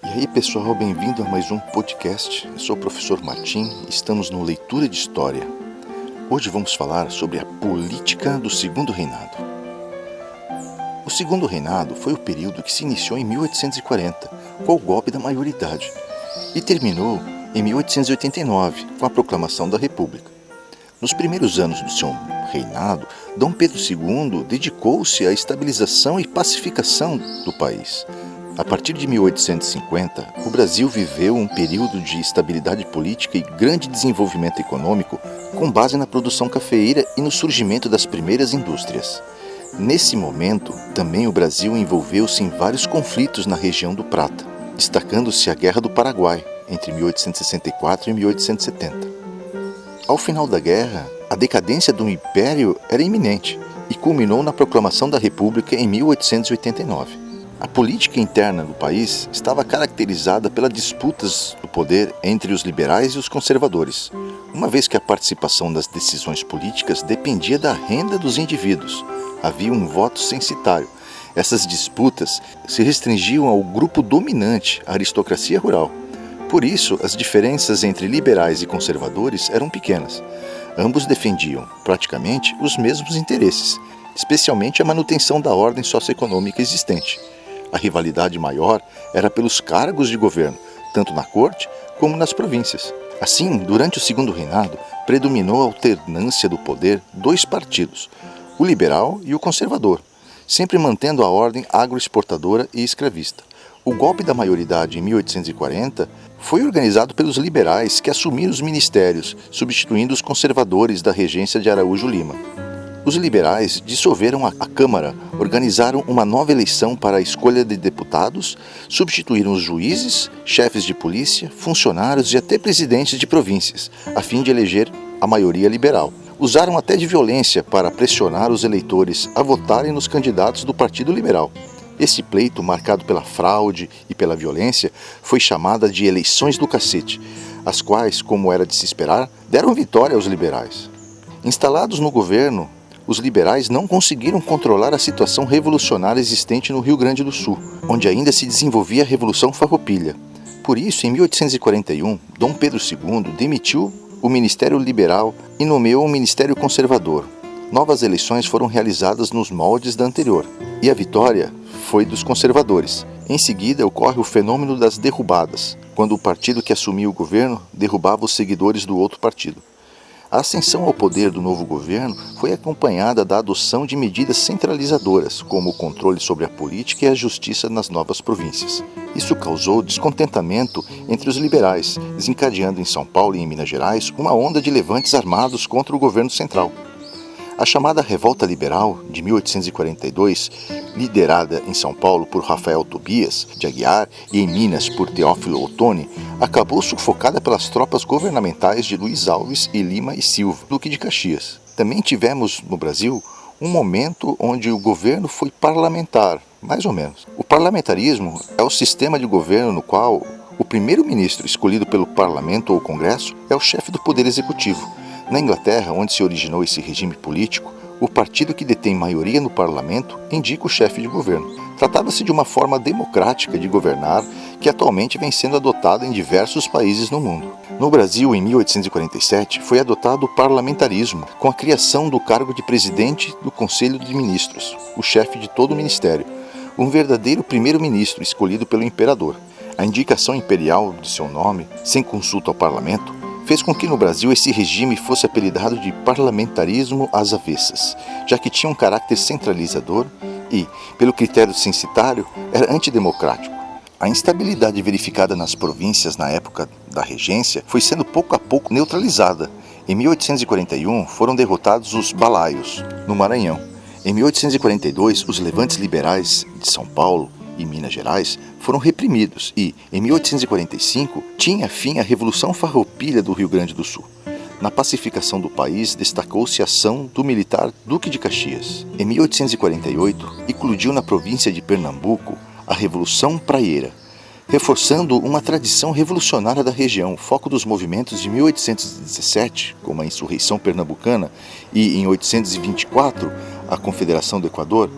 E aí pessoal, bem-vindo a mais um podcast. Eu sou o professor Martim e estamos no Leitura de História. Hoje vamos falar sobre a política do Segundo Reinado. O Segundo Reinado foi o período que se iniciou em 1840, com o golpe da maioridade, e terminou em 1889, com a proclamação da República. Nos primeiros anos do seu reinado, Dom Pedro II dedicou-se à estabilização e pacificação do país. A partir de 1850, o Brasil viveu um período de estabilidade política e grande desenvolvimento econômico com base na produção cafeeira e no surgimento das primeiras indústrias. Nesse momento, também o Brasil envolveu-se em vários conflitos na região do Prata, destacando-se a Guerra do Paraguai, entre 1864 e 1870. Ao final da guerra, a decadência do Império era iminente e culminou na proclamação da República em 1889. A política interna do país estava caracterizada pelas disputas do poder entre os liberais e os conservadores, uma vez que a participação das decisões políticas dependia da renda dos indivíduos. Havia um voto censitário. Essas disputas se restringiam ao grupo dominante, a aristocracia rural. Por isso, as diferenças entre liberais e conservadores eram pequenas. Ambos defendiam, praticamente, os mesmos interesses, especialmente a manutenção da ordem socioeconômica existente. A rivalidade maior era pelos cargos de governo, tanto na corte como nas províncias. Assim, durante o Segundo Reinado, predominou a alternância do poder dois partidos, o liberal e o conservador, sempre mantendo a ordem agroexportadora e escravista. O golpe da maioridade em 1840 foi organizado pelos liberais que assumiram os ministérios, substituindo os conservadores da regência de Araújo Lima. Os liberais dissolveram a Câmara, organizaram uma nova eleição para a escolha de deputados, substituíram os juízes, chefes de polícia, funcionários e até presidentes de províncias, a fim de eleger a maioria liberal. Usaram até de violência para pressionar os eleitores a votarem nos candidatos do Partido Liberal. Esse pleito, marcado pela fraude e pela violência, foi chamada de eleições do cacete, as quais, como era de se esperar, deram vitória aos liberais. Instalados no governo, os liberais não conseguiram controlar a situação revolucionária existente no Rio Grande do Sul, onde ainda se desenvolvia a Revolução Farroupilha. Por isso, em 1841, Dom Pedro II demitiu o Ministério Liberal e nomeou um Ministério Conservador. Novas eleições foram realizadas nos moldes da anterior, e a vitória foi dos conservadores. Em seguida, ocorre o fenômeno das derrubadas, quando o partido que assumia o governo derrubava os seguidores do outro partido. A ascensão ao poder do novo governo foi acompanhada da adoção de medidas centralizadoras, como o controle sobre a política e a justiça nas novas províncias. Isso causou descontentamento entre os liberais, desencadeando em São Paulo e em Minas Gerais uma onda de levantes armados contra o governo central. A chamada Revolta Liberal, de 1842, liderada em São Paulo por Rafael Tobias de Aguiar e em Minas por Teófilo Otoni, acabou sufocada pelas tropas governamentais de Luiz Alves e Lima e Silva, Duque de Caxias. Também tivemos, no Brasil, um momento onde o governo foi parlamentar, mais ou menos. O parlamentarismo é o sistema de governo no qual o primeiro-ministro, escolhido pelo parlamento ou congresso, é o chefe do poder executivo. Na Inglaterra, onde se originou esse regime político, o partido que detém maioria no parlamento indica o chefe de governo. Tratava-se de uma forma democrática de governar que atualmente vem sendo adotada em diversos países no mundo. No Brasil, em 1847, foi adotado o parlamentarismo, com a criação do cargo de presidente do Conselho de Ministros, o chefe de todo o ministério, um verdadeiro primeiro-ministro escolhido pelo imperador. A indicação imperial de seu nome, sem consulta ao parlamento, fez com que no Brasil esse regime fosse apelidado de parlamentarismo às avessas, já que tinha um caráter centralizador e, pelo critério censitário, era antidemocrático. A instabilidade verificada nas províncias na época da regência foi sendo pouco a pouco neutralizada. Em 1841 foram derrotados os balaios, no Maranhão. Em 1842, os levantes liberais de São Paulo e Minas Gerais foram reprimidos e, em 1845, tinha fim a Revolução Farroupilha do Rio Grande do Sul. Na pacificação do país, destacou-se a ação do militar Duque de Caxias. Em 1848, eclodiu na província de Pernambuco a Revolução Praieira, reforçando uma tradição revolucionária da região, foco dos movimentos de 1817, como a Insurreição Pernambucana, e em 1824, a Confederação do Equador.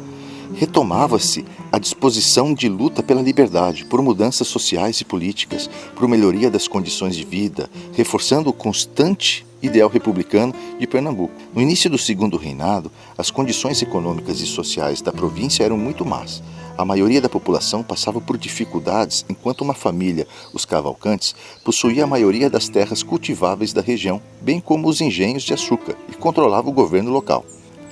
retomava-se a disposição de luta pela liberdade, por mudanças sociais e políticas, por melhoria das condições de vida, reforçando o constante ideal republicano de Pernambuco. No início do segundo reinado, as condições econômicas e sociais da província eram muito más. A maioria da população passava por dificuldades, enquanto uma família, os Cavalcantes, possuía a maioria das terras cultiváveis da região, bem como os engenhos de açúcar, e controlava o governo local.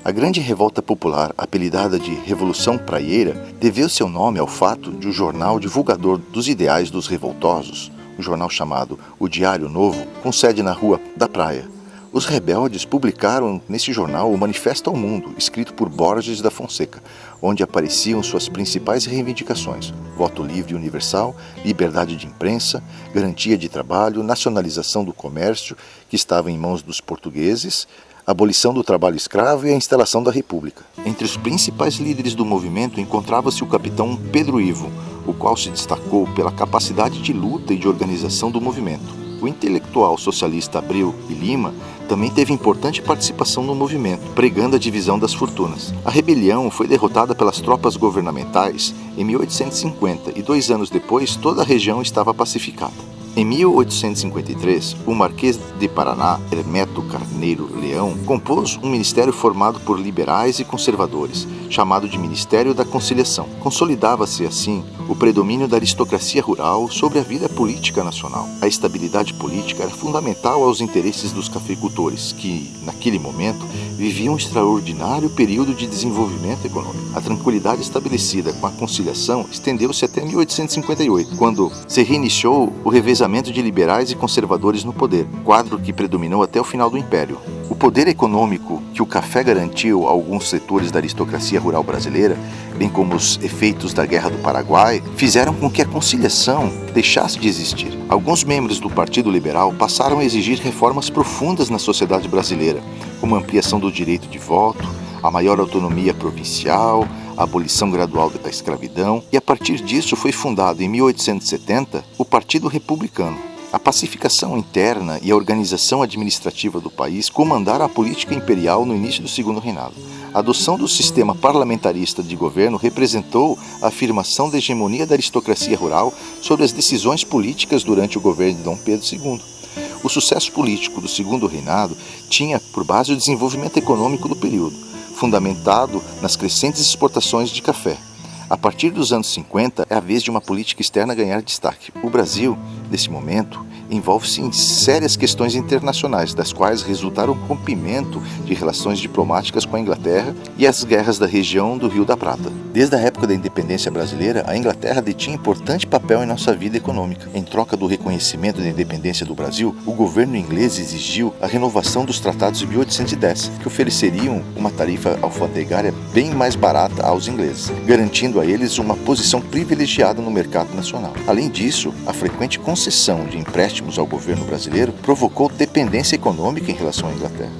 A grande revolta popular, apelidada de Revolução Praieira, deveu seu nome ao fato de o jornal divulgador dos ideais dos revoltosos, um jornal chamado O Diário Novo, com sede na Rua da Praia. Os rebeldes publicaram nesse jornal o Manifesto ao Mundo, escrito por Borges da Fonseca, onde apareciam suas principais reivindicações: voto livre e universal, liberdade de imprensa, garantia de trabalho, nacionalização do comércio, que estava em mãos dos portugueses, abolição do trabalho escravo e a instalação da República. Entre os principais líderes do movimento encontrava-se o capitão Pedro Ivo, o qual se destacou pela capacidade de luta e de organização do movimento. O intelectual socialista Abreu e Lima também teve importante participação no movimento, pregando a divisão das fortunas. A rebelião foi derrotada pelas tropas governamentais em 1850 e 2 anos depois toda a região estava pacificada. Em 1853, o Marquês de Paraná, Hermeto Carneiro Leão, compôs um ministério formado por liberais e conservadores, chamado de Ministério da Conciliação. Consolidava-se, assim, o predomínio da aristocracia rural sobre a vida política nacional. A estabilidade política era fundamental aos interesses dos cafeicultores, que, naquele momento, viviam um extraordinário período de desenvolvimento econômico. A tranquilidade estabelecida com a conciliação estendeu-se até 1858, quando se reiniciou o revezamento de liberais e conservadores no poder, quadro que predominou até o final do Império. O poder econômico que o café garantiu a alguns setores da aristocracia rural brasileira, bem como os efeitos da Guerra do Paraguai, fizeram com que a conciliação deixasse de existir. Alguns membros do Partido Liberal passaram a exigir reformas profundas na sociedade brasileira, como a ampliação do direito de voto, a maior autonomia provincial, a abolição gradual da escravidão, e a partir disso foi fundado em 1870 o Partido Republicano. A pacificação interna e a organização administrativa do país comandaram a política imperial no início do segundo reinado. A adoção do sistema parlamentarista de governo representou a afirmação da hegemonia da aristocracia rural sobre as decisões políticas durante o governo de Dom Pedro II. O sucesso político do segundo reinado tinha por base o desenvolvimento econômico do período, fundamentado nas crescentes exportações de café. A partir dos anos 50, é a vez de uma política externa ganhar destaque. O Brasil, nesse momento, envolve-se em sérias questões internacionais, das quais resultaram o rompimento de relações diplomáticas com a Inglaterra e as guerras da região do Rio da Prata. Desde a época da independência brasileira, a Inglaterra detinha importante papel em nossa vida econômica. Em troca do reconhecimento da independência do Brasil, o governo inglês exigiu a renovação dos tratados de 1810, que ofereceriam uma tarifa alfandegária bem mais barata aos ingleses, garantindo a eles uma posição privilegiada no mercado nacional. Além disso, a frequente concessão de empréstimos ao governo brasileiro provocou dependência econômica em relação à Inglaterra.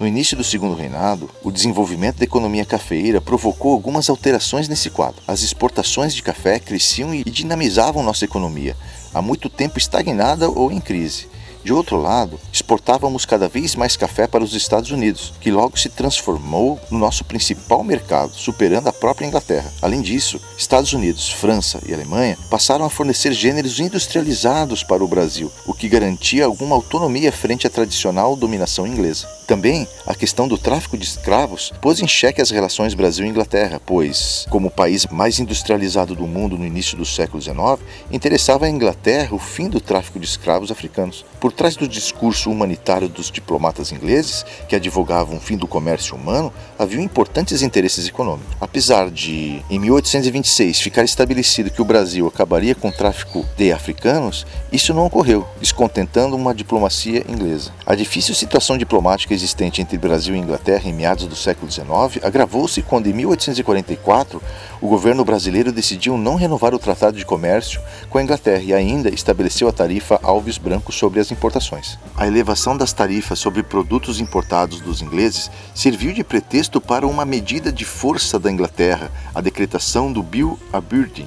No início do segundo reinado, o desenvolvimento da economia cafeeira provocou algumas alterações nesse quadro. As exportações de café cresciam e dinamizavam nossa economia, há muito tempo estagnada ou em crise. De outro lado, exportávamos cada vez mais café para os Estados Unidos, que logo se transformou no nosso principal mercado, superando a própria Inglaterra. Além disso, Estados Unidos, França e Alemanha passaram a fornecer gêneros industrializados para o Brasil, o que garantia alguma autonomia frente à tradicional dominação inglesa. Também, a questão do tráfico de escravos pôs em xeque as relações Brasil e Inglaterra, pois, como o país mais industrializado do mundo no início do século XIX, interessava à Inglaterra o fim do tráfico de escravos africanos. Por trás do discurso humanitário dos diplomatas ingleses, que advogavam o fim do comércio humano, haviam importantes interesses econômicos. Apesar de, em 1826, ficar estabelecido que o Brasil acabaria com o tráfico de africanos, isso não ocorreu, descontentando uma diplomacia inglesa. A difícil situação diplomática existente entre Brasil e Inglaterra em meados do século XIX agravou-se quando, em 1844, o governo brasileiro decidiu não renovar o Tratado de Comércio com a Inglaterra e ainda estabeleceu a tarifa Alves Branco sobre as importações. A elevação das tarifas sobre produtos importados dos ingleses serviu de pretexto para uma medida de força da Inglaterra, a decretação do Bill Aberdeen,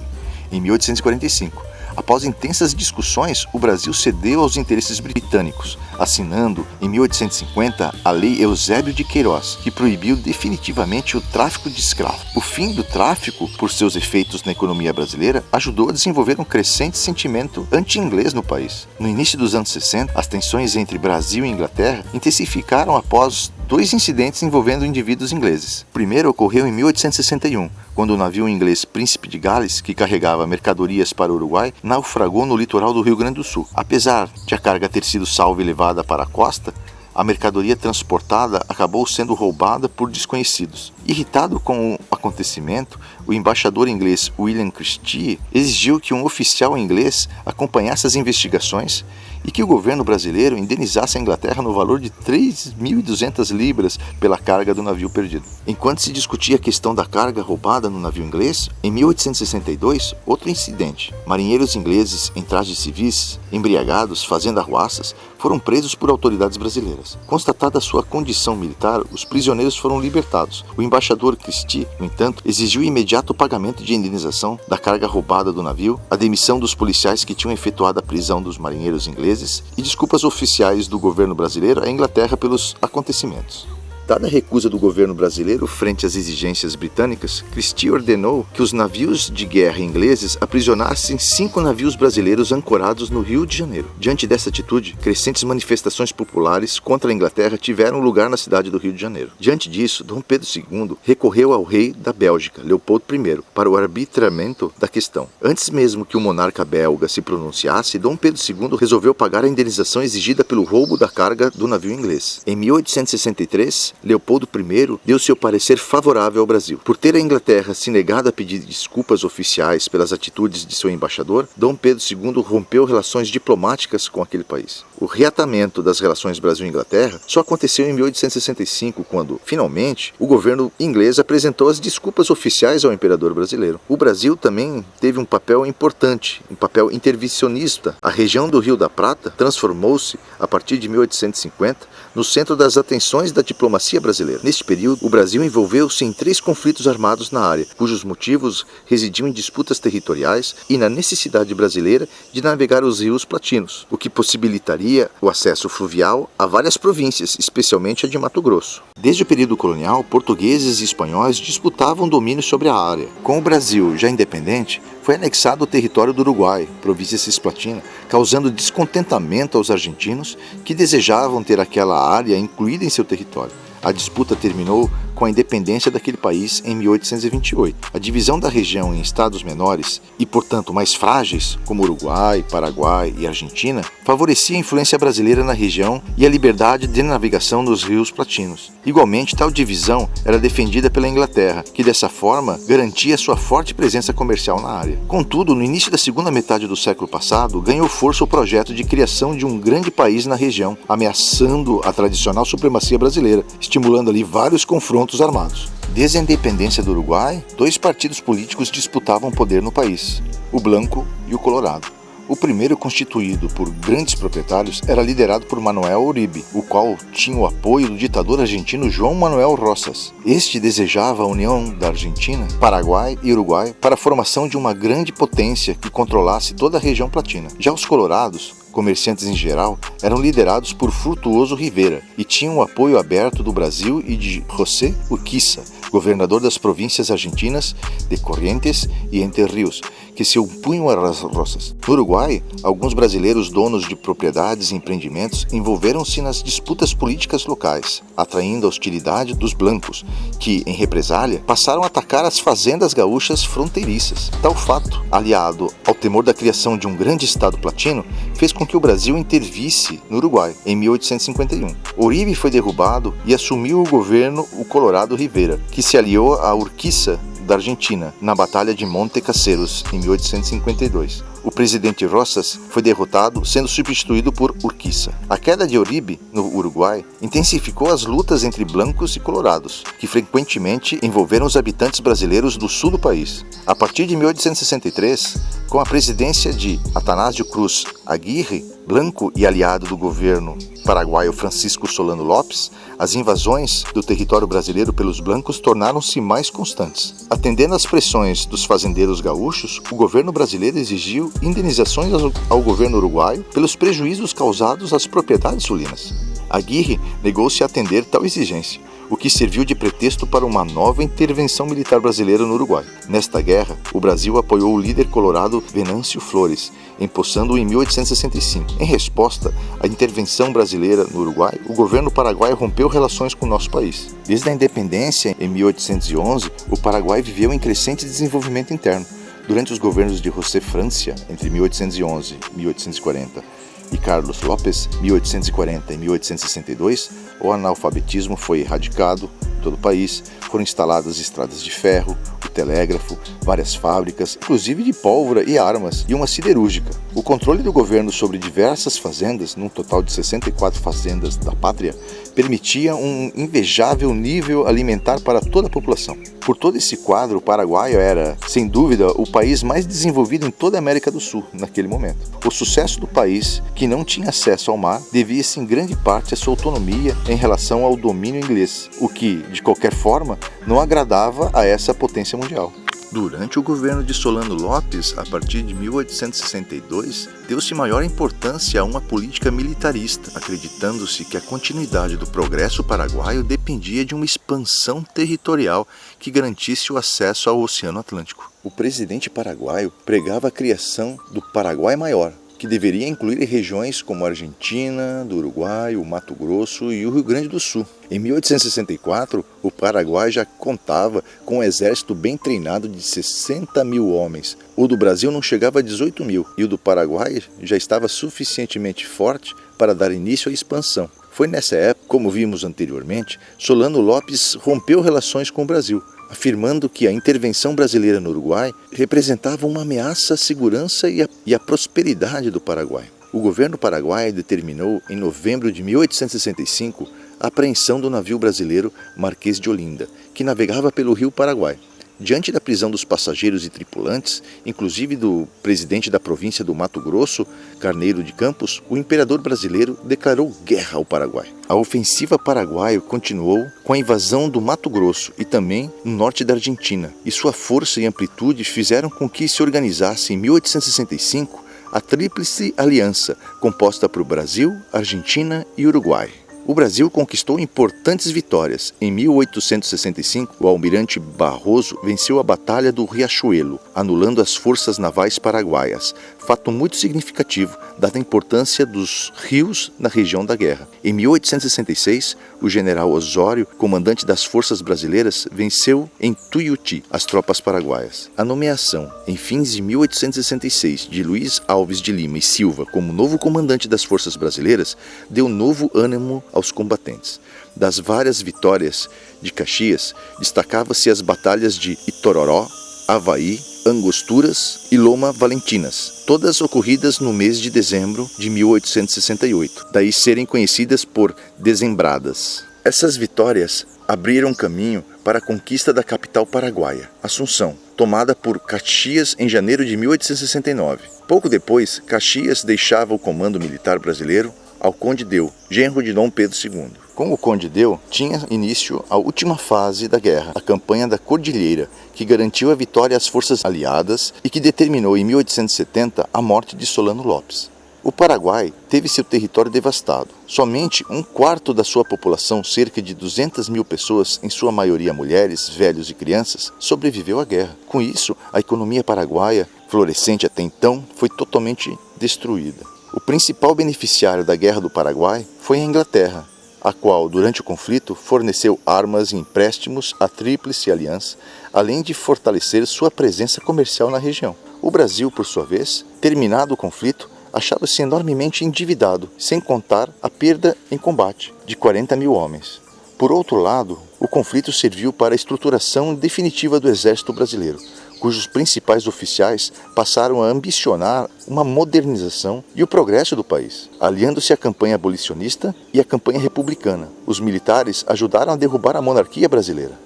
em 1845. Após intensas discussões, o Brasil cedeu aos interesses britânicos. assinando, em 1850, a Lei Eusébio de Queiroz, que proibiu definitivamente o tráfico de escravos. O fim do tráfico, por seus efeitos na economia brasileira, ajudou a desenvolver um crescente sentimento anti-inglês no país. No início dos anos 60, as tensões entre Brasil e Inglaterra intensificaram após 2 incidentes envolvendo indivíduos ingleses. O primeiro ocorreu em 1861, quando o navio inglês Príncipe de Gales, que carregava mercadorias para o Uruguai, naufragou no litoral do Rio Grande do Sul. Apesar de a carga ter sido salva e levada para a costa, a mercadoria transportada acabou sendo roubada por desconhecidos. Irritado com o acontecimento, o embaixador inglês William Christie exigiu que um oficial inglês acompanhasse as investigações e que o governo brasileiro indenizasse a Inglaterra no valor de 3.200 libras pela carga do navio perdido. Enquanto se discutia a questão da carga roubada no navio inglês, em 1862, outro incidente. Marinheiros ingleses em trajes civis, embriagados, fazendo arruaças, foram presos por autoridades brasileiras. Constatada sua condição militar, os prisioneiros foram libertados. O embaixador Christie, no entanto, exigiu imediato pagamento de indenização da carga roubada do navio, a demissão dos policiais que tinham efetuado a prisão dos marinheiros ingleses e desculpas oficiais do governo brasileiro à Inglaterra pelos acontecimentos. Dada a recusa do governo brasileiro frente às exigências britânicas, Christie ordenou que os navios de guerra ingleses aprisionassem 5 navios brasileiros ancorados no Rio de Janeiro. Diante dessa atitude, crescentes manifestações populares contra a Inglaterra tiveram lugar na cidade do Rio de Janeiro. Diante disso, Dom Pedro II recorreu ao rei da Bélgica, Leopoldo I, para o arbitramento da questão. Antes mesmo que o monarca belga se pronunciasse, Dom Pedro II resolveu pagar a indenização exigida pelo roubo da carga do navio inglês. Em 1863, Leopoldo I deu seu parecer favorável ao Brasil. Por ter a Inglaterra se negado a pedir desculpas oficiais pelas atitudes de seu embaixador, Dom Pedro II rompeu relações diplomáticas com aquele país. O reatamento das relações Brasil-Inglaterra só aconteceu em 1865, quando, finalmente, o governo inglês apresentou as desculpas oficiais ao imperador brasileiro. O Brasil também teve um papel importante, um papel intervencionista. A região do Rio da Prata transformou-se, a partir de 1850, no centro das atenções da diplomacia brasileira. Neste período, o Brasil envolveu-se em 3 conflitos armados na área, cujos motivos residiam em disputas territoriais e na necessidade brasileira de navegar os rios platinos, o que possibilitaria o acesso fluvial a várias províncias, especialmente a de Mato Grosso. Desde o período colonial, portugueses e espanhóis disputavam domínio sobre a área. Com o Brasil já independente, foi anexado o território do Uruguai, província cisplatina, causando descontentamento aos argentinos que desejavam ter aquela área incluída em seu território. A disputa terminou com a independência daquele país em 1828. A divisão da região em estados menores e, portanto, mais frágeis, como Uruguai, Paraguai e Argentina, favorecia a influência brasileira na região e a liberdade de navegação nos rios platinos. Igualmente, tal divisão era defendida pela Inglaterra, que dessa forma garantia sua forte presença comercial na área. Contudo, no início da segunda metade do século passado, ganhou força o projeto de criação de um grande país na região, ameaçando a tradicional supremacia brasileira, estimulando ali vários confrontos armados. Desde a independência do Uruguai, 2 partidos políticos disputavam poder no país, o Blanco e o Colorado. O primeiro, constituído por grandes proprietários, era liderado por Manuel Uribe, o qual tinha o apoio do ditador argentino João Manuel Rosas. Este desejava a união da Argentina, Paraguai e Uruguai para a formação de uma grande potência que controlasse toda a região platina. Já os colorados, comerciantes em geral, eram liderados por Frutuoso Rivera e tinham o apoio aberto do Brasil e de José Urquiza, governador das províncias argentinas de Corrientes e Entre Rios, que se opunham às Rosas. No Uruguai, alguns brasileiros donos de propriedades e empreendimentos envolveram-se nas disputas políticas locais, atraindo a hostilidade dos blancos, que, em represália, passaram a atacar as fazendas gaúchas fronteiriças. Tal fato, aliado ao temor da criação de um grande estado platino, fez com que o Brasil intervisse no Uruguai, em 1851. Uribe foi derrubado e assumiu o governo o Colorado Rivera, que se aliou a Urquiza da Argentina, na Batalha de Monte Caseros, em 1852. O presidente Rosas foi derrotado, sendo substituído por Urquiza. A queda de Uribe, no Uruguai, intensificou as lutas entre blancos e colorados, que frequentemente envolveram os habitantes brasileiros do sul do país. A partir de 1863, Com a presidência de Atanásio Cruz Aguirre Blanco e aliado do governo paraguaio Francisco Solano Lopes, as invasões do território brasileiro pelos blancos tornaram-se mais constantes. Atendendo às pressões dos fazendeiros gaúchos, o governo brasileiro exigiu indenizações ao governo uruguaio pelos prejuízos causados às propriedades sulinas. Aguirre negou-se a atender tal exigência, o que serviu de pretexto para uma nova intervenção militar brasileira no Uruguai. Nesta guerra, o Brasil apoiou o líder colorado Venâncio Flores, empossando-o em 1865. Em resposta à intervenção brasileira no Uruguai, o governo paraguaio rompeu relações com o nosso país. Desde a independência, em 1811, o Paraguai viveu em crescente desenvolvimento interno. Durante os governos de José Francia, entre 1811 e 1840, e Carlos Lopes, 1840 e 1862, o analfabetismo foi erradicado em todo o país, foram instaladas estradas de ferro, o telégrafo, várias fábricas, inclusive de pólvora e armas, e uma siderúrgica. O controle do governo sobre diversas fazendas, num total de 64 fazendas da pátria, permitia um invejável nível alimentar para toda a população. Por todo esse quadro, o Paraguai era, sem dúvida, o país mais desenvolvido em toda a América do Sul naquele momento. O sucesso do país, que não tinha acesso ao mar, devia-se em grande parte à sua autonomia em relação ao domínio inglês, o que, de qualquer forma, não agradava a essa potência mundial. Durante o governo de Solano Lopes, a partir de 1862, deu-se maior importância a uma política militarista, acreditando-se que a continuidade do progresso paraguaio dependia de uma expansão territorial que garantisse o acesso ao Oceano Atlântico. O presidente paraguaio pregava a criação do Paraguai Maior, que deveria incluir regiões como a Argentina, do Uruguai, o Mato Grosso e o Rio Grande do Sul. Em 1864, o Paraguai já contava com um exército bem treinado de 60 mil homens. O do Brasil não chegava a 18 mil e o do Paraguai já estava suficientemente forte para dar início à expansão. Foi nessa época, como vimos anteriormente, Solano Lopes rompeu relações com o Brasil, afirmando que a intervenção brasileira no Uruguai representava uma ameaça à segurança e à prosperidade do Paraguai. O governo paraguaio determinou, em novembro de 1865, a apreensão do navio brasileiro Marquês de Olinda, que navegava pelo rio Paraguai. Diante da prisão dos passageiros e tripulantes, inclusive do presidente da província do Mato Grosso, Carneiro de Campos, o imperador brasileiro declarou guerra ao Paraguai. A ofensiva paraguaia continuou com a invasão do Mato Grosso e também no norte da Argentina, e sua força e amplitude fizeram com que se organizasse em 1865 a Tríplice Aliança, composta por Brasil, Argentina e Uruguai. O Brasil conquistou importantes vitórias. Em 1865, o almirante Barroso venceu a Batalha do Riachuelo, anulando as forças navais paraguaias, fato muito significativo, dada a importância dos rios na região da guerra. Em 1866, o general Osório, comandante das forças brasileiras, venceu em Tuiuti as tropas paraguaias. A nomeação, em fins de 1866, de Luiz Alves de Lima e Silva como novo comandante das forças brasileiras, deu novo ânimo aos combatentes. Das várias vitórias de Caxias, destacava-se as batalhas de Itororó, Avaí, Angosturas e Loma Valentinas, todas ocorridas no mês de dezembro de 1868, daí serem conhecidas por Dezembradas. Essas vitórias abriram caminho para a conquista da capital paraguaia, Assunção, tomada por Caxias em janeiro de 1869. Pouco depois, Caxias deixava o comando militar brasileiro ao Conde Deu, genro de Dom Pedro II. Com o Conde Deu, tinha início a última fase da guerra, a campanha da Cordilheira, que garantiu a vitória às forças aliadas e que determinou em 1870 a morte de Solano Lopes. O Paraguai teve seu território devastado. Somente um quarto da sua população, cerca de 200 mil pessoas, em sua maioria mulheres, velhos e crianças, sobreviveu à guerra. Com isso, a economia paraguaia, florescente até então, foi totalmente destruída. O principal beneficiário da Guerra do Paraguai foi a Inglaterra, a qual, durante o conflito, forneceu armas e empréstimos à Tríplice Aliança, além de fortalecer sua presença comercial na região. O Brasil, por sua vez, terminado o conflito, achava-se enormemente endividado, sem contar a perda em combate de 40 mil homens. Por outro lado, o conflito serviu para a estruturação definitiva do exército brasileiro, cujos principais oficiais passaram a ambicionar uma modernização e o progresso do país, aliando-se à campanha abolicionista e à campanha republicana. Os militares ajudaram a derrubar a monarquia brasileira.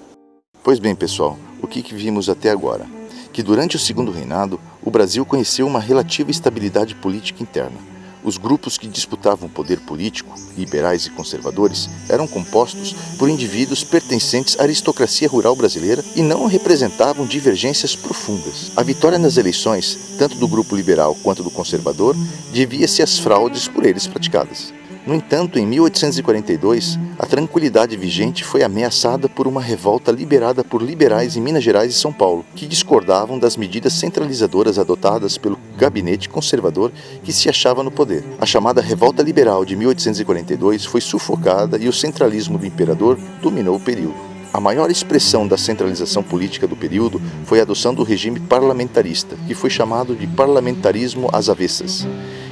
Pois bem, pessoal, o que vimos até agora? que durante o Segundo Reinado o Brasil conheceu uma relativa estabilidade política interna. Os grupos que disputavam o poder político, liberais e conservadores, eram compostos por indivíduos pertencentes à aristocracia rural brasileira e não representavam divergências profundas. A vitória nas eleições, tanto do grupo liberal quanto do conservador, devia-se às fraudes por eles praticadas. No entanto, em 1842, a tranquilidade vigente foi ameaçada por uma revolta liderada por liberais em Minas Gerais e São Paulo, que discordavam das medidas centralizadoras adotadas pelo gabinete conservador que se achava no poder. A chamada Revolta Liberal de 1842 foi sufocada e o centralismo do imperador dominou o período. A maior expressão da centralização política do período foi a adoção do regime parlamentarista, que foi chamado de parlamentarismo às avessas.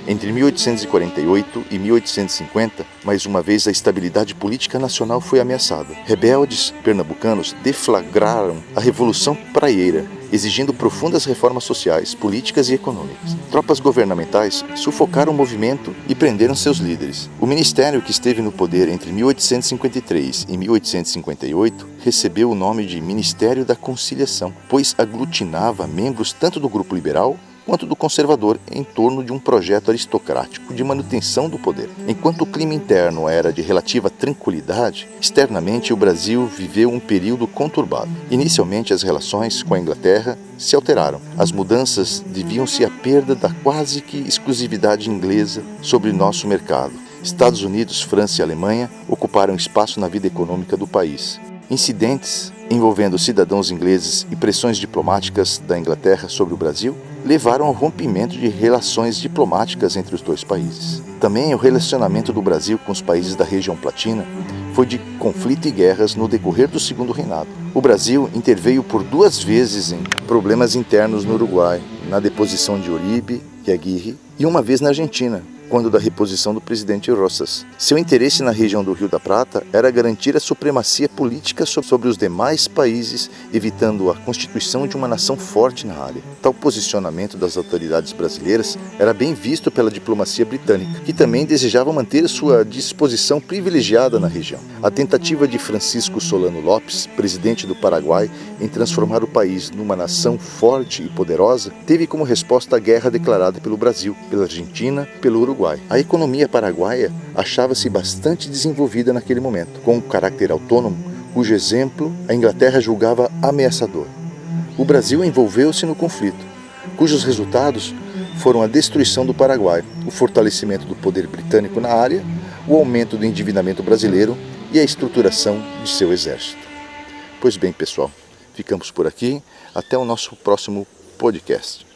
Entre 1848 e 1850, mais uma vez a estabilidade política nacional foi ameaçada. Rebeldes pernambucanos deflagraram a Revolução Praieira, exigindo profundas reformas sociais, políticas e econômicas. Tropas governamentais sufocaram o movimento e prenderam seus líderes. O ministério que esteve no poder entre 1853 e 1858 recebeu o nome de Ministério da Conciliação, pois aglutinava membros tanto do grupo liberal quanto do conservador em torno de um projeto aristocrático de manutenção do poder. Enquanto o clima interno era de relativa tranquilidade, externamente o Brasil viveu um período conturbado. Inicialmente as relações com a Inglaterra se alteraram. As mudanças deviam-se à perda da quase que exclusividade inglesa sobre nosso mercado. Estados Unidos, França e Alemanha ocuparam espaço na vida econômica do país. Incidentes envolvendo cidadãos ingleses e pressões diplomáticas da Inglaterra sobre o Brasil levaram ao rompimento de relações diplomáticas entre os dois países. Também o relacionamento do Brasil com os países da região Platina foi de conflito e guerras no decorrer do Segundo Reinado. O Brasil interveio por 2 vezes em problemas internos no Uruguai, na deposição de Uribe e Aguirre, e uma vez na Argentina, quando da reposição do presidente Rosas. Seu interesse na região do Rio da Prata era garantir a supremacia política sobre os demais países, evitando a constituição de uma nação forte na área. Tal posicionamento das autoridades brasileiras era bem visto pela diplomacia britânica, que também desejava manter sua disposição privilegiada na região. A tentativa de Francisco Solano Lopes, presidente do Paraguai, em transformar o país numa nação forte e poderosa, teve como resposta a guerra declarada pelo Brasil, pela Argentina, pelo Uruguai. A economia paraguaia achava-se bastante desenvolvida naquele momento, com um caráter autônomo, cujo exemplo a Inglaterra julgava ameaçador. O Brasil envolveu-se no conflito, cujos resultados foram a destruição do Paraguai, o fortalecimento do poder britânico na área, o aumento do endividamento brasileiro e a estruturação de seu exército. Pois bem, pessoal, ficamos por aqui. Até o nosso próximo podcast.